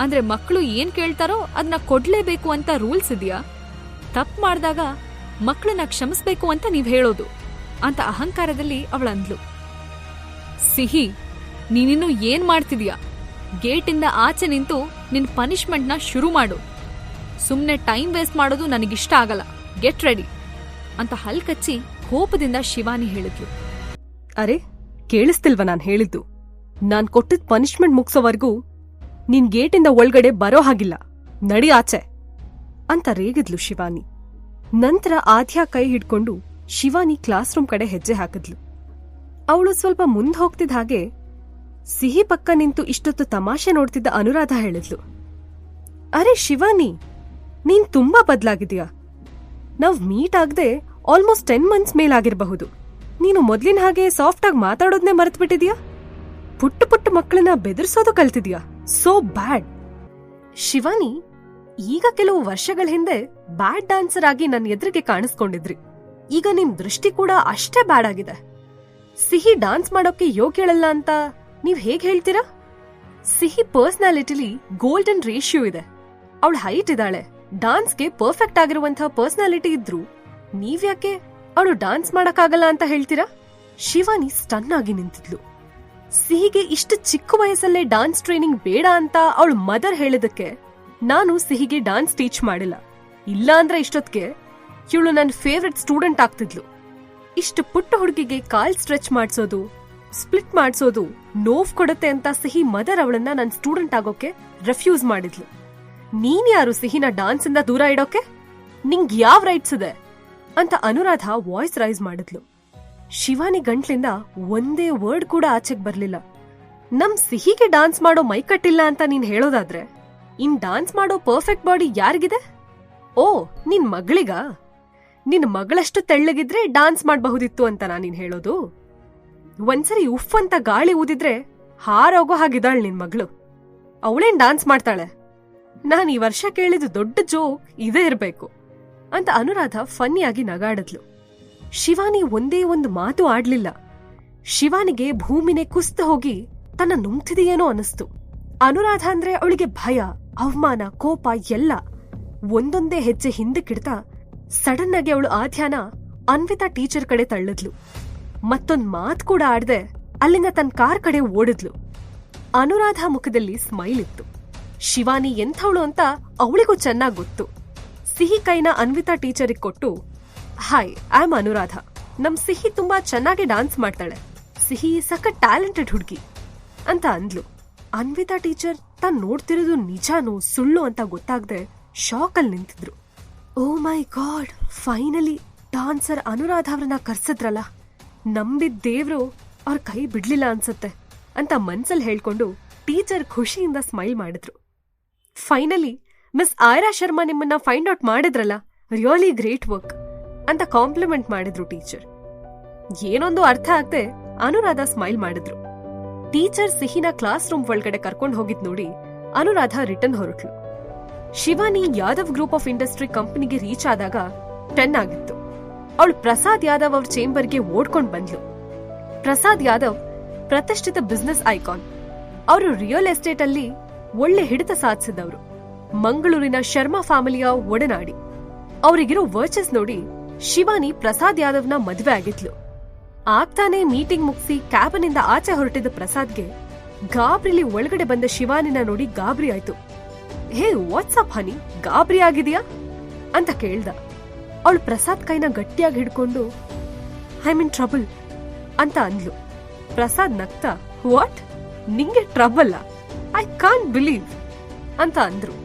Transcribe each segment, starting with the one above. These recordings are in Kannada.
ಅಂದ್ರೆ ಮಕ್ಕಳು ಏನ್ ಕೇಳ್ತಾರೋ ಅದನ್ನ ಕೊಡ್ಲೇಬೇಕು ಅಂತ ರೂಲ್ಸ್ ಇದೆಯಾ? ತಪ್ಪು ಮಾಡಿದಾಗ ಮಕ್ಕಳನ್ನ ಕ್ಷಮಿಸ್ಬೇಕು ಅಂತ ನೀವ್ ಹೇಳೋದು ಅಂತ ಅಹಂಕಾರದಲ್ಲಿ ಅವಳಂದ್ಲು. ಸಿಹಿ, ನೀನಿನ್ನು ಏನ್ ಮಾಡ್ತಿದ್ಯಾ? ಗೇಟಿಂದ ಆಚೆ ನಿಂತು ನಿನ್ ಪನಿಷ್ಮೆಂಟ್ನ ಶುರು ಮಾಡು. ಸುಮ್ನೆ ಟೈಮ್ ವೇಸ್ಟ್ ಮಾಡೋದು ನನಗಿಷ್ಟ ಆಗಲ್ಲ. ಗೆಟ್ ರೆಡಿ ಅಂತ ಹಲ್ಕಚ್ಚಿ ಕೋಪದಿಂದ ಶಿವಾನಿ ಹೇಳಿದ್ಲು. ಅರೆ, ಕೇಳಿಸ್ತಿಲ್ವ ನಾನ್ ಹೇಳಿದ್ದು? ನಾನ್ ಕೊಟ್ಟಿದ್ ಪನಿಷ್ಮೆಂಟ್ ಮುಗ್ಸೋವರೆಗೂ ನಿನ್ ಗೇಟಿಂದ ಒಳಗಡೆ ಬರೋ ಹಾಗಿಲ್ಲ. ನಡಿ ಆಚೆ ಅಂತ ರೇಗಿದ್ಲು ಶಿವಾನಿ. ನಂತರ ಆದ್ಯಾ ಕೈ ಹಿಡ್ಕೊಂಡು ಶಿವಾನಿ ಕ್ಲಾಸ್ ರೂಮ್ ಕಡೆ ಹೆಜ್ಜೆ ಹಾಕಿದ್ಲು. ಅವಳು ಸ್ವಲ್ಪ ಮುಂದೆ ಹೋಗ್ತಿದ್ದ ಹಾಗೆ ಸಿಹಿ ಪಕ್ಕ ನಿಂತು ಇಷ್ಟೊತ್ತು ತಮಾಷೆ ನೋಡ್ತಿದ್ದ ಅನುರಾಧ ಹೇಳಿದ್ಲು, ಅರೆ ಶಿವಾನಿ, ನೀನ್ ತುಂಬಾ ಬದ್ಲಾಗಿದ್ಯಾ. ನಾವ್ ಮೀಟ್ ಆಗದೆ ಆಲ್ಮೋಸ್ಟ್ 10 months ಮೇಲಾಗಿರಬಹುದು. ನೀನು ಮೊದ್ಲಿನ ಹಾಗೆ ಸಾಫ್ಟ್ ಆಗಿ ಮಾತಾಡೋದ್ನೇ ಮರೆತುಬಿಟ್ಟಿದ್ಯಾ. ಪುಟ್ಟ ಪುಟ್ಟ ಮಕ್ಕಳನ್ನ ಬೆದರ್ಸೋದು ಕಲ್ತಿದ್ಯಾ. ಸೋ ಬ್ಯಾಡ್. ಶಿವಾನಿ, ಈಗ ಕೆಲವು ವರ್ಷಗಳ ಹಿಂದೆ ಬ್ಯಾಡ್ ಡ್ಯಾನ್ಸರ್ ಆಗಿ ನನ್ನ ಎದುರಿಗೆ ಕಾಣಿಸ್ಕೊಂಡಿದ್ರಿ. ಈಗ ನಿಮ್ ದೃಷ್ಟಿ ಕೂಡ ಅಷ್ಟೇ ಬ್ಯಾಡ್ ಆಗಿದೆ. ಸಿಹಿ ಡಾನ್ಸ್ ಮಾಡೋಕೆ ಯೋಗ್ಯಳಲ್ಲ ಅಂತ ನೀವ್ ಹೇಗ್ ಹೇಳ್ತೀರಾ? ಸಿಹಿ ಪರ್ಸನಾಲಿಟಿಲಿ ಗೋಲ್ಡನ್ ರೇಷಿಯೋ ಇದೆ. ಅವಳ ಹೈಟ್ ಇದ್ದಾಳೆ. ಡಾನ್ಸ್ಗೆ ಪರ್ಫೆಕ್ಟ್ ಆಗಿರುವಂತಹ ಪರ್ಸನಾಲಿಟಿ ಇದ್ರು ನೀವ್ಯಾಕೆ ಅವಳು ಡಾನ್ಸ್ ಮಾಡಕ್ಕಾಗಲ್ಲ ಅಂತ ಹೇಳ್ತೀರಾ? ಶಿವಾನಿ ಸ್ಟನ್ ಆಗಿ ನಿಂತಿದ್ಲು. ಸಿಹಿಗೆ ಇಷ್ಟು ಚಿಕ್ಕ ವಯಸ್ಸಲ್ಲೇ ಡಾನ್ಸ್ ಟ್ರೈನಿಂಗ್ ಬೇಡ ಅಂತ ಅವಳು ಮದರ್ ಹೇಳಿದಕ್ಕೆ ನಾನು ಸಿಹಿಗೆ ಡಾನ್ಸ್ ಟೀಚ್ ಮಾಡಿಲ್ಲ. ಇಲ್ಲ ಅಂದ್ರೆ ಇಷ್ಟೊತ್ತಿಗೆ ಇವಳು ನನ್ನ ಫೇವ್ರೆಟ್ ಸ್ಟೂಡೆಂಟ್ ಆಗ್ತಿದ್ಲು. ಇಷ್ಟು ಪುಟ್ಟ ಹುಡುಗಿಗೆ ಕಾಲ್ ಸ್ಟ್ರೆಚ್ ಮಾಡ್ಸೋದು, ಸ್ಪ್ಲಿಟ್ ಮಾಡ್ಸೋದು ನೋವ್ ಕೊಡುತ್ತೆ ಅಂತ ಸಿಹಿ ಮದರ್ ಅವಳನ್ನ ನನ್ನ ಸ್ಟೂಡೆಂಟ್ ಆಗೋಕೆ ರೆಫ್ಯೂಸ್ ಮಾಡಿದ್ಲು. ನೀನ್ ಯಾರು ಸಿಹಿನ ಡಾನ್ಸ್ ಇಂದ ದೂರ ಇಡೋಕೆ? ನಿಂಗ್ ಯಾವ ರೈಟ್ಸ್ ಇದೆ ಅಂತ ಅನುರಾಧ ವಾಯ್ಸ್ ರೈಸ್ ಮಾಡಿದ್ಲು. ಶಿವಾನಿ ಗಂಟ್ಲಿಂದ ಒಂದೇ ವರ್ಡ್ ಕೂಡ ಆಚೆಗ್ ಬರ್ಲಿಲ್ಲ. ನಮ್ ಸಿಹಿಗೆ ಡಾನ್ಸ್ ಮಾಡೋ ಮೈಕಟ್ಟಿಲ್ಲ ಅಂತ ನೀನ್ ಹೇಳೋದಾದ್ರೆ ಇನ್ ಡಾನ್ಸ್ ಮಾಡೋ ಪರ್ಫೆಕ್ಟ್ ಬಾಡಿ ಯಾರಿಗಿದೆ? ಓ, ನಿನ್ ಮಗಳಿಗ? ನಿನ್ ಮಗಳಷ್ಟು ತೆಳ್ಳಗಿದ್ರೆ ಡಾನ್ಸ್ ಮಾಡಬಹುದಿತ್ತು ಅಂತ ನೀನ್ ಹೇಳೋದು? ಒಂದ್ಸರಿ ಉಫ್ ಅಂತ ಗಾಳಿ ಊದಿದ್ರೆ ಹಾರೋಗೋ ಹಾಗಿದ್ದಾಳ್ ನಿನ್ ಮಗಳು. ಅವಳೇನ್ ಡಾನ್ಸ್ ಮಾಡ್ತಾಳೆ? ನಾನ್ ಈ ವರ್ಷ ಕೇಳಿದ ದೊಡ್ಡ ಜೋಕ್ ಇದೇ ಇರ್ಬೇಕು ಅಂತ ಅನುರಾಧ ಫನ್ನಿಯಾಗಿ ನಗಾಡಿದ್ಲು. ಶಿವಾನಿ ಒಂದೇ ಒಂದು ಮಾತು ಆಡ್ಲಿಲ್ಲ. ಶಿವಾನಿಗೆ ಭೂಮಿನೇ ಕುಸ್ತು ಹೋಗಿ ತನ್ನ ನುಂಗ್ತಿದೆಯೇನೋ ಅನಿಸ್ತು. ಅನುರಾಧ ಅಂದ್ರೆ ಅವಳಿಗೆ ಭಯ, ಅವಮಾನ, ಕೋಪ ಎಲ್ಲ. ಒಂದೊಂದೇ ಹೆಜ್ಜೆ ಹಿಂದಕ್ಕಿಡ್ತಾ ಸಡನ್ ಆಗಿ ಅವಳು ಆಧ್ಯಾನ ಅನ್ವಿತಾ ಟೀಚರ್ ಕಡೆ ತಳ್ಳಿದ್ಲು. ಮತ್ತೊಂದ್ ಮಾತ್ ಕೂಡ ಆಡ್ದೆ ಅಲ್ಲಿಂದ ತನ್ನ ಕಾರ್ ಕಡೆ ಓಡಿದ್ಲು. ಅನುರಾಧ ಮುಖದಲ್ಲಿ ಸ್ಮೈಲ್ ಇತ್ತು. ಶಿವಾನಿ ಎಂಥವಳು ಅಂತ ಅವಳಿಗೂ ಚೆನ್ನಾಗ್ ಗೊತ್ತು. ಸಿಹಿ ಕೈನ ಅನ್ವಿತಾ ಟೀಚರಿಗೆ ಕೊಟ್ಟು, ಹಾಯ್, ಐ ಆಮ್ ಅನುರಾಧ. ನಮ್ ಸಿಹಿ ತುಂಬಾ ಚೆನ್ನಾಗಿ ಡಾನ್ಸ್ ಮಾಡ್ತಾಳೆ. ಸಿಹಿ ಸಖತ್ ಟ್ಯಾಲೆಂಟೆಡ್ ಹುಡುಗಿ ಅಂತ ಅಂದ್ಲು. ಅನ್ವಿತಾ ಟೀಚರ್ ತಾನ್ ನೋಡ್ತಿರೋದು ನಿಜಾನೋ ಸುಳ್ಳು ಅಂತ ಗೊತ್ತಾಗದೆ ಶಾಕ್ ಅಲ್ಲಿ ನಿಂತಿದ್ರು. ಓ ಮೈ ಗಾಡ್, ಫೈನಲಿ ಡಾನ್ಸರ್ ಅನುರಾಧ ಅವ್ರನ್ನ ಕರ್ಸದ್ರಲ್ಲ. ನಂಬಿದ್ ದೇವ್ರು ಅವ್ರ ಕೈ ಬಿಡ್ಲಿಲ್ಲ ಅನ್ಸತ್ತೆ ಅಂತ ಮನ್ಸಲ್ಲಿ ಹೇಳ್ಕೊಂಡು ಟೀಚರ್ ಖುಷಿಯಿಂದ ಸ್ಮೈಲ್ ಮಾಡಿದ್ರು. ಫೈನಲಿ ಮಿಸ್ ಆಯ್ರಾ ಶರ್ಮಾ ನಿಮ್ಮನ್ನ ಫೈಂಡ್ ಔಟ್ ಮಾಡಿದ್ರಲ್ಲ, ರಿಯಲಿ ಗ್ರೇಟ್ ವರ್ಕ್ ಅಂತ ಕಾಂಪ್ಲಿಮೆಂಟ್ ಮಾಡಿದ್ರು ಟೀಚರ್. ಏನೊಂದು ಅರ್ಥ ಆಗದೆ ಅನುರಾಧ ಸ್ಮೈಲ್ ಮಾಡಿದ್ರು. ಟೀಚರ್ ಸಿಹಿನ ಕ್ಲಾಸ್ ರೂಮ್ ಒಳಗಡೆ ಕರ್ಕೊಂಡು ಹೋಗಿದ್ ನೋಡಿ ಅನುರಾಧ ರಿಟರ್ನ್ ಹೊರಟ್ಲು. Shivani Yadav group of industry ಕಂಪನಿಗೆ ರೀಚ್ ಆದಾಗ 10 ಆಗಿತ್ತು. ಅವಳು ಪ್ರಸಾದ್ ಯಾದವ್ ಅವ್ರ ಚೇಂಬರ್ಗೆ ಓಡ್ಕೊಂಡ್ ಬಂದ್ಲು. ಪ್ರಸಾದ್ ಯಾದವ್ ಪ್ರತಿಷ್ಠಿತ ಬಿಸ್ನೆಸ್ ಐಕಾನ್. ಅವರು ರಿಯಲ್ ಎಸ್ಟೇಟ್ ಅಲ್ಲಿ ಒಳ್ಳೆ ಹಿಡಿತ ಸಾಧಿಸಿದವರು. ಮಂಗಳೂರಿನ ಶರ್ಮಾ ಫ್ಯಾಮಿಲಿಯ ಒಡನಾಡಿ. ಅವರಿಗಿರೋ ವರ್ಚಸ್ ನೋಡಿ ಶಿವಾನಿ ಪ್ರಸಾದ್ ಯಾದವ್ನ ಮದುವೆ ಆಗಿದ್ಲು. ಆಗ್ತಾನೆ ಮೀಟಿಂಗ್ ಮುಗಿಸಿ ಕ್ಯಾಬಿನಿಂದ ಆಚೆ ಹೊರಟಿದ್ದ ಪ್ರಸಾದ್ಗೆ ಗಾಬ್ರಿಲಿ ಒಳಗಡೆ ಬಂದ ಶಿವಾನಿನ ನೋಡಿ ಗಾಬರಿ ಆಯ್ತು. ಹೇ, ವಾಟ್ಸಪ್ ಹನಿ, ಗಾಬರಿ ಆಗಿದೆಯಾ ಅಂತ ಕೇಳ್ದ. ಅವಳು ಪ್ರಸಾದ್ ಕೈನ ಗಟ್ಟಿಯಾಗಿ ಹಿಡ್ಕೊಂಡು ಐ ಮೀನ್ ಟ್ರಬಲ್ ಅಂತ ಅಂದ್ಲು. ಪ್ರಸಾದ್ ನಗ್ತಾ, ವಾಟ್, ನಿಂಗೆ ಟ್ರಬಲ್? ಐ ಕಾಂಟ್ ಬಿಲೀವ್ ಅಂತ ಅಂದ್ರು.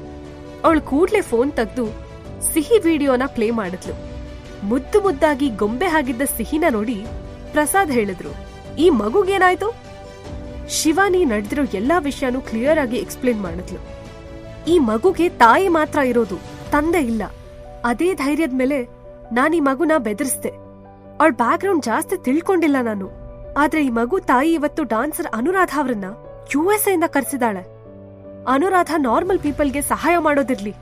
ಅವಳು ಕೂಡ್ಲೆ ಫೋನ್ ತೆಗ್ದು ಸಿಹಿ ವಿಡಿಯೋನ ಪ್ಲೇ ಮಾಡಿದ್ಲು. ಮುದ್ದು ಮುದ್ದಾಗಿ ಗೊಂಬೆ ಆಗಿದ್ದ ಸಿಹಿನ ನೋಡಿ ಪ್ರಸಾದ್ ಹೇಳಿದ್ರು, ಈ ಮಗುಗೇನಾಯ್ತು? ಶಿವಾನಿ ನಡೆದಿರೋ ಎಲ್ಲಾ ವಿಷಯನೂ ಕ್ಲಿಯರ್ ಆಗಿ ಎಕ್ಸ್ಪ್ಲೇನ್ ಮಾಡಿದ್ಲು. ಈ ಮಗುಗೆ ತಾಯಿ ಮಾತ್ರ ಇರೋದು, ತಂದೆ ಇಲ್ಲ. ಅದೇ ಧೈರ್ಯದ ಮೇಲೆ ನಾನೀ ಮಗುನ ಬೆದರಿಸ್ದೆ. ಅವಳ ಬ್ಯಾಕ್ಗ್ರೌಂಡ್ ಜಾಸ್ತಿ ತಿಳ್ಕೊಂಡಿಲ್ಲ ನಾನು. ಆದ್ರೆ ಈ ಮಗು ತಾಯಿ ಇವತ್ತು ಡಾನ್ಸರ್ ಅನುರಾಧ ಅವರನ್ನ USA ಇಂದ ಕರ್ಸಿದಾಳೆ. ಅನುರಾಧ ನಾರ್ಮಲ್ ಪೀಪಲ್ಗೆ ಸಹಾಯ ಮಾಡೋದಿರ್ಲಿ,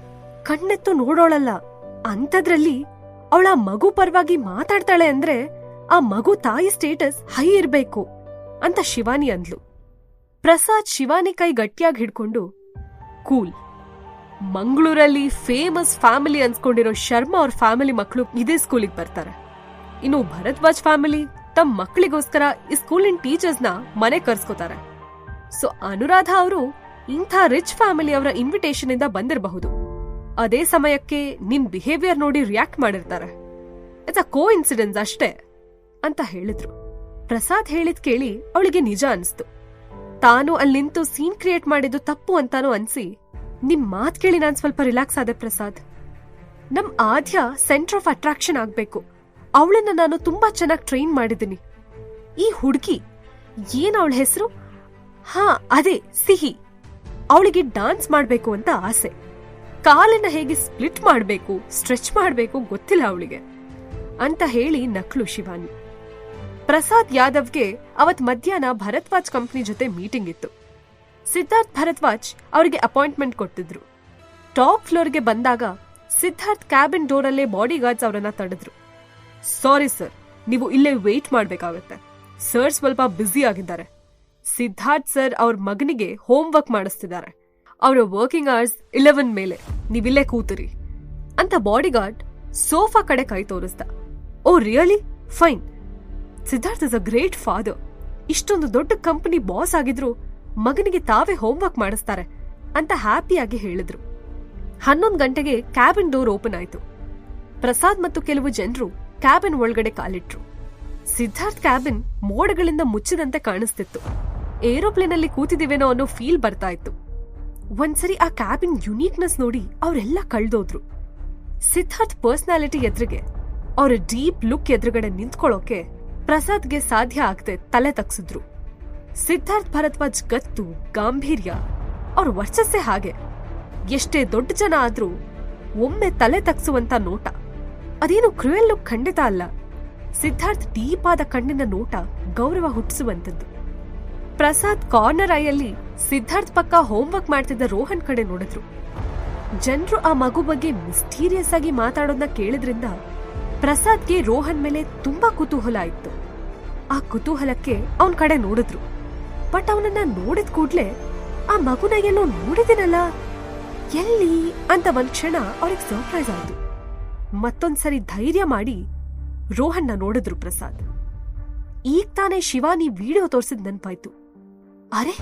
ಕಣ್ಣೆತ್ತು ನೋಡೋಳಲ್ಲ. ಅಂಥದ್ರಲ್ಲಿ ಅವಳ ಮಗು ಪರವಾಗಿ ಮಾತಾಡ್ತಾಳೆ ಅಂದ್ರೆ ಆ ಮಗು ತಾಯಿ ಸ್ಟೇಟಸ್ ಹೈ ಇರ್ಬೇಕು ಅಂತ ಶಿವಾನಿ ಅಂದ್ಲು. ಪ್ರಸಾದ್ ಶಿವಾನಿ ಕೈ ಗಟ್ಟಿಯಾಗಿ ಹಿಡ್ಕೊಂಡು, ಕೂಲ್. ಮಂಗಳೂರಲ್ಲಿ ಫೇಮಸ್ ಫ್ಯಾಮಿಲಿ ಅನ್ಸ್ಕೊಂಡಿರೋ ಶರ್ಮಾ ಅವ್ರ ಫ್ಯಾಮಿಲಿ ಮಕ್ಕಳು ಇದೇ ಸ್ಕೂಲಿಗೆ ಬರ್ತಾರೆ. ಇನ್ನು ಭರದ್ವಾಜ್ ಫ್ಯಾಮಿಲಿ ತಮ್ಮ ಮಕ್ಕಳಿಗೋಸ್ಕರ ಈ ಸ್ಕೂಲಿನ ಟೀಚರ್ಸ್ನ ಮನೆ ಕರ್ಸ್ಕೋತಾರೆ. ಸೊ ಅನುರಾಧ ಅವರು ಇಂಥ ರಿಚ್ ಫ್ಯಾಮಿಲಿ ಅವರ ಇನ್ವಿಟೇಷನ್ ಇಂದ ಬಂದಿರಬಹುದು. ಅದೇ ಸಮಯಕ್ಕೆ ನಿನ್ ಬಿಹೇವಿಯರ್ ನೋಡಿ ರಿಯಾಕ್ಟ್ ಮಾಡಿರ್ತಾರೆ. ಇಟ್ಸ್ ಅ ಕೋ ಇನ್ಸಿಡೆನ್ಸ್ ಅಷ್ಟೇ ಅಂತ ಹೇಳಿದ್ರು. ಪ್ರಸಾದ್ ಹೇಳಿದ್ ಕೇಳಿ ಅವಳಿಗೆ ನಿಜ ಅನ್ಸ್ತು. ತಾನು ಅಲ್ಲಿ ನಿಂತು ಸೀನ್ ಕ್ರಿಯೇಟ್ ಮಾಡಿದ್ದು ತಪ್ಪು ಅಂತಾನು ಅನ್ಸಿ, ನಿಮ್ ಮಾತ್ ಕೇಳಿ ನಾನ್ ಸ್ವಲ್ಪ ರಿಲ್ಯಾಕ್ಸ್ ಆದೆ ಪ್ರಸಾದ್. ನಮ್ ಆದ್ಯ ಸೆಂಟರ್ ಆಫ್ ಅಟ್ರಾಕ್ಷನ್ ಆಗ್ಬೇಕು. ಅವಳನ್ನ ನಾನು ತುಂಬಾ ಚೆನ್ನಾಗಿ ಟ್ರೈನ್ ಮಾಡಿದ್ದೀನಿ. ಈ ಹುಡುಗಿ ಏನ್ ಅವಳ ಹೆಸರು? ಹಾ, ಅದೇ ಸಿಹಿ. ಅವಳಿಗೆ ಡಾನ್ಸ್ ಮಾಡ್ಬೇಕು ಅಂತ ಆಸೆ. ಕಾಲನ್ನ ಹೇಗೆ ಸ್ಪ್ಲಿಟ್ ಮಾಡ್ಬೇಕು, ಸ್ಟ್ರೆಚ್ ಮಾಡ್ಬೇಕು ಗೊತ್ತಿಲ್ಲ ಅವಳಿಗೆ ಅಂತ ಹೇಳಿ ನಕ್ಳು ಶಿವಾನಿ. ಪ್ರಸಾದ್ ಯಾದವ್ಗೆ ಅವತ್ ಮಧ್ಯಾಹ್ನ ಭರದ್ವಾಜ್ ಕಂಪ್ನಿ ಜೊತೆ ಮೀಟಿಂಗ್ ಇತ್ತು. ಸಿದ್ಧಾರ್ಥ್ ಭರದ್ವಾಜ್ ಅವರಿಗೆ ಅಪಾಯಿಂಟ್ಮೆಂಟ್ ಕೊಟ್ಟಿದ್ರು. ಟಾಪ್ ಫ್ಲೋರ್ಗೆ ಬಂದಾಗ ಸಿದ್ಧಾರ್ಥ್ ಕ್ಯಾಬಿನ್ ಡೋರಲ್ಲೇ ಬಾಡಿ ಗಾರ್ಡ್ಸ್ ಅವರನ್ನ ತಡೆದ್ರು. ಸಾರಿ ಸರ್, ನೀವು ಇಲ್ಲೇ ವೇಟ್ ಮಾಡ್ಬೇಕಾಗತ್ತೆ. ಸರ್ ಸ್ವಲ್ಪ ಬ್ಯುಸಿ ಆಗಿದ್ದಾರೆ. ಸಿದ್ಧಾರ್ಥ್ ಸರ್ ಅವ್ರ ಮಗನಿಗೆ ಹೋಮ್ ವರ್ಕ್ ಮಾಡಿಸ್ತಿದ್ದಾರೆ. ಅವರ ವರ್ಕಿಂಗ್ ಅವರ್ಸ್ 11 ಮೇಲೆ. ನೀವಿಲ್ಲೇ ಕೂತಿರಿ ಅಂತ ಬಾಡಿಗಾರ್ಡ್ ಸೋಫಾ ಕಡೆ ಕೈ ತೋರಿಸ್ದ. Oh really? Fine. Siddharth is a great father. ಇಷ್ಟೊಂದು ದೊಡ್ಡ ಕಂಪನಿ ಬಾಸ್ ಆಗಿದ್ರು ಮಗನಿಗೆ ತಾವೇ ಹೋಮ್ ವರ್ಕ್ ಮಾಡಿಸ್ತಾರೆ ಅಂತ ಹ್ಯಾಪಿಯಾಗಿ ಹೇಳಿದ್ರು. 11 ಗಂಟೆಗೆ ಕ್ಯಾಬಿನ್ ಡೋರ್ ಓಪನ್ ಆಯ್ತು. ಪ್ರಸಾದ್ ಮತ್ತು ಕೆಲವು ಜನರು ಕ್ಯಾಬಿನ್ ಒಳಗಡೆ ಕಾಲಿಟ್ರು. ಸಿದ್ಧಾರ್ಥ್ ಕ್ಯಾಬಿನ್ ಮೋಡಗಳಿಂದ ಮುಚ್ಚಿದಂತೆ ಕಾಣಿಸ್ತಿತ್ತು. ಏರೋಪ್ಲೇನ್ ಅಲ್ಲಿ ಕೂತಿದಿವೇನೋ ಅನ್ನೋ ಫೀಲ್ ಬರ್ತಾ ಇತ್ತು. ಒಂದ್ಸರಿ ಆ ಕ್ಯಾಬಿನ್ ಯುನೀಕ್ನೆಸ್ ನೋಡಿ ಅವರೆಲ್ಲ ಕಳ್ದೋದ್ರು. ಸಿದ್ಧಾರ್ಥ್ ಪರ್ಸನಾಲಿಟಿ ಎದುರಿಗೆ, ಅವರ ಡೀಪ್ ಲುಕ್ ಎದುರುಗಡೆ ನಿಂತ್ಕೊಳ್ಳೋಕೆ ಪ್ರಸಾದ್ಗೆ ಸಾಧ್ಯ ಆಗದೆ ತಲೆ ತಗ್ಸಿದ್ರು. ಸಿದ್ಧಾರ್ಥ್ ಭರದ್ವಾಜ್ ಗತ್ತು, ಗಾಂಭೀರ್ಯ, ಅವ್ರ ವರ್ಚಸ್ಸೇ ಹಾಗೆ. ಎಷ್ಟೇ ದೊಡ್ಡ ಜನ ಆದ್ರೂ ಒಮ್ಮೆ ತಲೆ ತಗ್ಸುವಂತ ನೋಟ. ಅದೇನು ಕ್ರೂಯಲ್ ಲುಕ್ ಖಂಡಿತ ಅಲ್ಲ. ಸಿದ್ಧಾರ್ಥ್ ಡೀಪ್ ಆದ ಕಣ್ಣಿನ ನೋಟ ಗೌರವ ಹುಟ್ಟಿಸುವಂತದ್ದು. ಪ್ರಸಾದ್ ಕಾರ್ನರ್ ಐಯಲ್ಲಿ ಸಿದ್ಧಾರ್ಥ್ ಪಕ್ಕ ಹೋಮ್ವರ್ಕ್ ಮಾಡ್ತಿದ್ದ ರೋಹನ್ ಕಡೆ ನೋಡಿದ್ರು. ಜನರು ಆ ಮಗು ಬಗ್ಗೆ ಮಿಸ್ಟೀರಿಯಸ್ ಆಗಿ ಮಾತಾಡೋದನ್ನ ಕೇಳಿದ್ರಿಂದ ಪ್ರಸಾದ್ಗೆ ರೋಹನ್ ಮೇಲೆ ತುಂಬಾ ಕುತೂಹಲ ಇತ್ತು. ಆ ಕುತೂಹಲಕ್ಕೆ ಅವನ್ ಕಡೆ ನೋಡಿದ್ರು. ಬಟ್ ಅವನನ್ನ ನೋಡಿದ ಕೂಡ್ಲೆ ಆ ಮಗುನ ಎಲ್ಲೋ ನೋಡಿದಿನಲ್ಲ, ಎಲ್ಲಿ ಅಂತ ಒಂದ್ ಕ್ಷಣ ಅವ್ರಿಗೆ ಸರ್ಪ್ರೈಸ್ ಆಯ್ತು. ಮತ್ತೊಂದ್ಸರಿ ಧೈರ್ಯ ಮಾಡಿ ರೋಹನ್ನ ನೋಡಿದ್ರು ಪ್ರಸಾದ್. ಈಗ ತಾನೇ ಶಿವಾನಿ ವಿಡಿಯೋ ತೋರ್ಸಿದ್ ನೆನ್ಪಾಯ್ತು. ಅರೆ,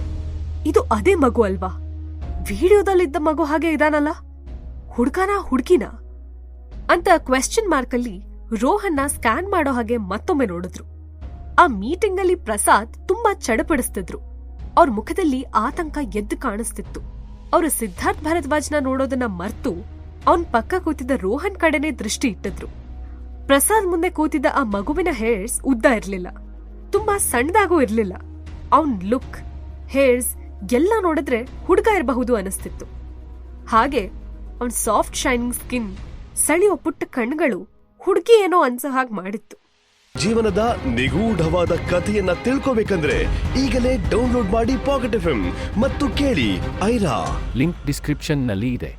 ಇದು ಅದೇ ಮಗು ಅಲ್ವಾ? ವಿಡಿಯೋದಲ್ಲಿದ್ದ ಮಗು ಹಾಗೆ ಇದಾನಲ್ಲ, ಹುಡ್ಗನಾ ಹುಡ್ಗಿನ ಅಂತ ಕ್ವೆಶ್ಚನ್ ಮಾರ್ಕ್ ಅಲ್ಲಿ ರೋಹನ್ನ ಸ್ಕ್ಯಾನ್ ಮಾಡೋ ಹಾಗೆ ಮತ್ತೊಮ್ಮೆ ನೋಡಿದ್ರು. ಆ ಮೀಟಿಂಗ್ ಅಲ್ಲಿ ಪ್ರಸಾದ್ ತುಂಬಾ ಚಡಪಡಿಸ್ತಿದ್ರು. ಅವ್ರ ಮುಖದಲ್ಲಿ ಆತಂಕ ಎದ್ದು ಕಾಣಿಸ್ತಿತ್ತು. ಅವರು ಸಿದ್ಧಾರ್ಥ್ ಭರದ್ವಾಜ್ನ ನೋಡೋದನ್ನ ಮರ್ತು ಅವನ್ ಪಕ್ಕ ಕೂತಿದ್ದ ರೋಹನ್ ಕಡೆನೆ ದೃಷ್ಟಿ ಇಟ್ಟಿದ್ರು. ಪ್ರಸಾದ್ ಮುಂದೆ ಕೂತಿದ್ದ ಆ ಮಗುವಿನ ಹೇರ್ಸ್ ಉದ್ದ ಇರ್ಲಿಲ್ಲ, ತುಂಬಾ ಸಣ್ಣದಾಗೂ ಇರ್ಲಿಲ್ಲ. ಅವನ್ ಲುಕ್, ಹೇರ್ಸ್ ಎಲ್ಲ ನೋಡಿದ್ರೆ ಹುಡುಗ ಇರಬಹುದು ಅನಿಸ್ತಿತ್ತು. ಹಾಗೆ ಅವನ್ ಸಾಫ್ಟ್ ಶೈನಿಂಗ್ ಸ್ಕಿನ್, ಸೆಳೆಯೋ ಪುಟ್ಟ ಕಣ್ಗಳು ಹುಡುಗಿ ಏನೋ ಅನ್ಸೋ ಹಾಗೆ ಮಾಡಿತ್ತು. ಜೀವನದ ನಿಗೂಢವಾದ ಕಥೆಯನ್ನ ತಿಳ್ಕೋಬೇಕಂದ್ರೆ ಈಗಲೇ ಡೌನ್ಲೋಡ್ ಮಾಡಿ ಪಾಕೆಟ್ FM ಮತ್ತು ಕೇಳಿ ಐರಾ. ಲಿಂಕ್ ಡಿಸ್ಕ್ರಿಪ್ಷನ್ ನಲ್ಲಿ ಇದೆ.